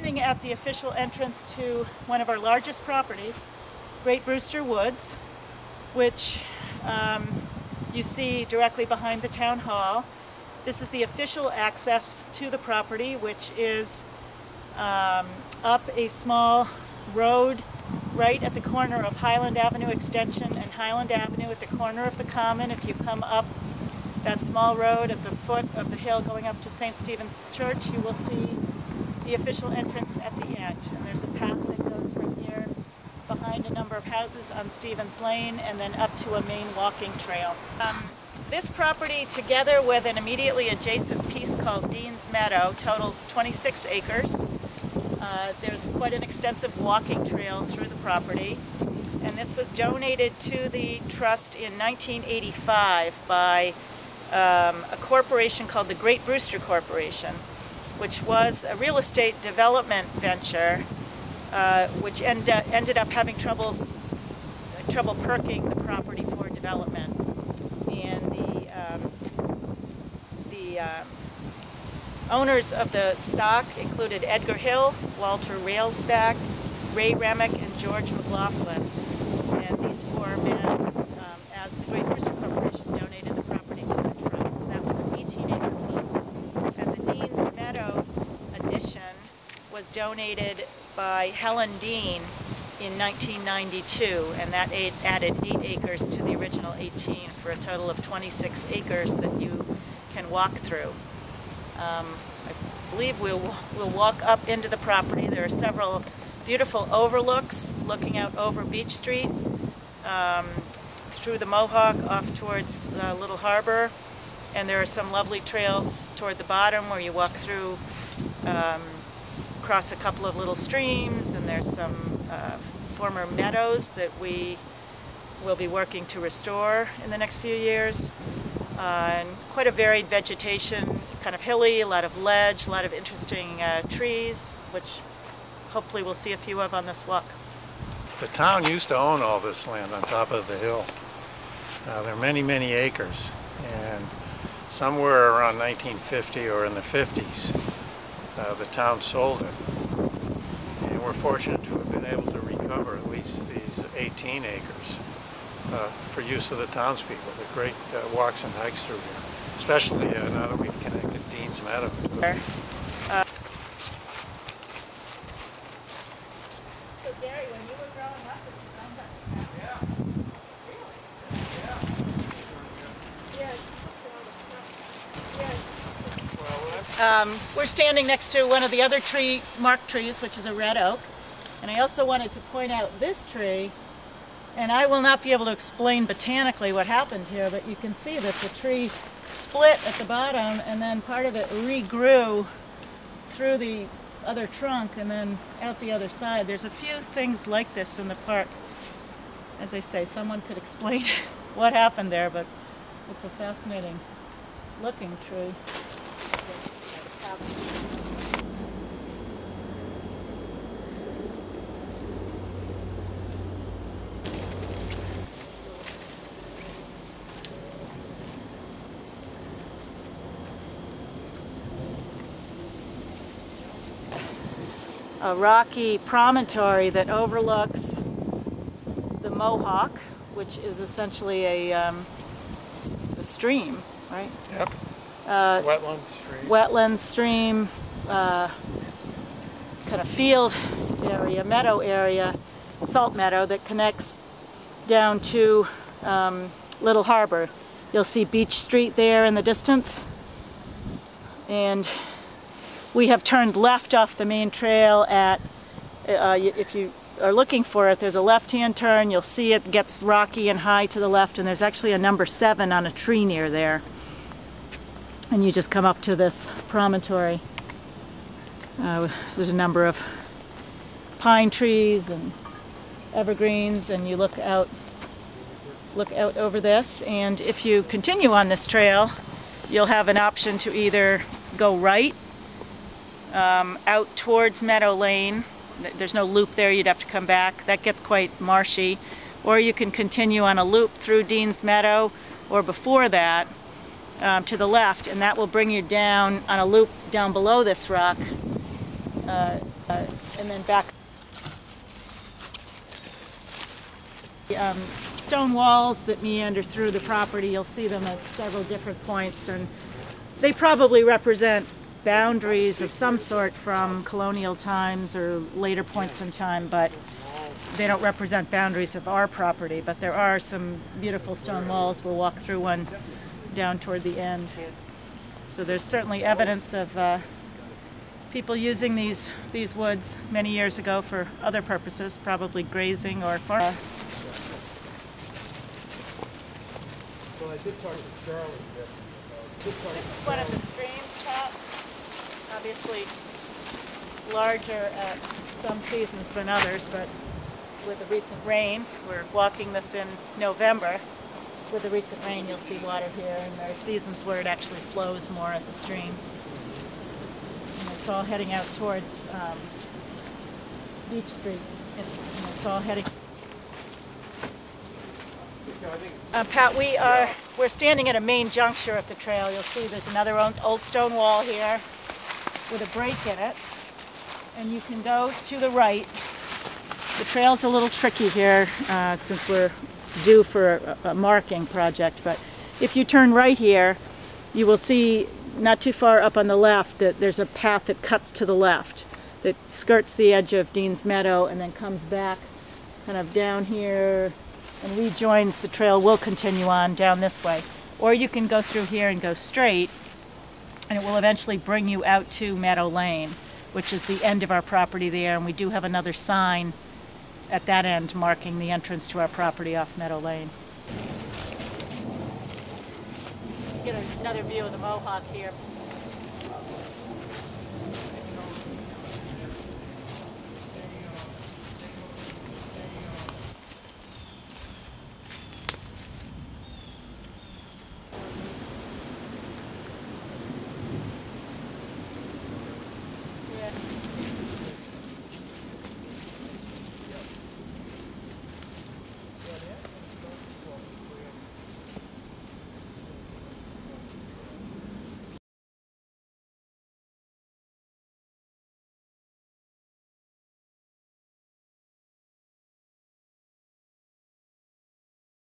standing at the official entrance to one of our largest properties, Great Brewster Woods, which you see directly behind the town hall. This is the official access to the property, which is up a small road right at the corner of Highland Avenue Extension and Highland Avenue at the corner of the Common. If you come up that small road at the foot of the hill going up to St. Stephen's Church, you will see the official entrance at the end. And there's a path that goes from here behind a number of houses on Stevens Lane and then up to a main walking trail. This property, together with an immediately adjacent piece called Dean's Meadow, totals 26 acres. There's quite an extensive walking trail through the property, and this was donated to the trust in 1985 by a corporation called the Great Brewster Corporation, which was a real estate development venture which ended up having trouble perking the property for development. And the owners of the stock included Edgar Hill, Walter Railsback, Ray Remick, and George McLaughlin. And these four men, as the Great Brewster Corporation, donated the property to the trust. That was an 18-acre piece. And the Dean's Meadow addition was donated by Helen Dean in 1992, and that added 8 acres to the original 18 for a total of 26 acres that you can walk through. I believe we'll walk up into the property. There are several beautiful overlooks looking out over Beach Street, through the Mohawk off towards Little Harbor, and there are some lovely trails toward the bottom where you walk through, across a couple of little streams, and there's some former meadows that we will be working to restore in the next few years. And quite a varied vegetation, kind of hilly, a lot of ledge, a lot of interesting trees, which hopefully we'll see a few of on this walk. The town used to own all this land on top of the hill. There are many, many acres, and somewhere around 1950 or in the 50s, the town sold it. And we're fortunate to have been able to recover at least these 18 acres for use of the townspeople. They're great walks and hikes through here, especially now that we've connected Dean's Meadow to it. So Gary, when you were growing up, it sounds like that. Yeah. Really? Yeah. We're standing next to one of the other marked trees, which is a red oak. And I also wanted to point out this tree, and I will not be able to explain botanically what happened here, but you can see that the tree split at the bottom and then part of it regrew through the other trunk and then out the other side. There's a few things like this in the park. As I say, someone could explain what happened there, but it's a fascinating looking tree. A rocky promontory that overlooks the Mohawk, which is essentially a stream, right? Yep. Wetland stream, kind of field area, meadow area, salt meadow that connects down to Little Harbor. You'll see Beach Street there in the distance, and we have turned left off the main trail at, if you are looking for it, there's a left-hand turn. You'll see it gets rocky and high to the left, and there's actually a number 7 on a tree near there. And you just come up to this promontory. There's a number of pine trees and evergreens, and you look out over this. And if you continue on this trail, you'll have an option to either go right out towards Meadow Lane. There's no loop there, you'd have to come back. That gets quite marshy. Or you can continue on a loop through Dean's Meadow, or before that, to the left, and that will bring you down on a loop down below this rock and then back. Stone walls that meander through the property, you'll see them at several different points, and they probably represent boundaries of some sort from colonial times or later points in time, but they don't represent boundaries of our property. But there are some beautiful stone walls. We'll walk through one down toward the end. So there's certainly evidence of people using these woods many years ago for other purposes, probably grazing or farming. Well, I did talk to Charlie. This is one of the streams, Pat. Obviously larger at some seasons than others, but with the recent rain, we're walking this in November. With the recent rain, you'll see water here, and there are seasons where it actually flows more as a stream. And it's all heading out towards Beach Street. And it's all heading. Pat, we're standing at a main juncture of the trail. You'll see there's another old stone wall here with a break in it, and you can go to the right. The trail's a little tricky here since we're due for a marking project, but if you turn right here, you will see not too far up on the left that there's a path that cuts to the left that skirts the edge of Dean's Meadow and then comes back kind of down here and rejoins the trail. Will continue on down this way, or you can go through here and go straight, and it will eventually bring you out to Meadow Lane, which is the end of our property there, and we do have another sign at that end marking the entrance to our property off Meadow Lane. Get another view of the Mohawk here.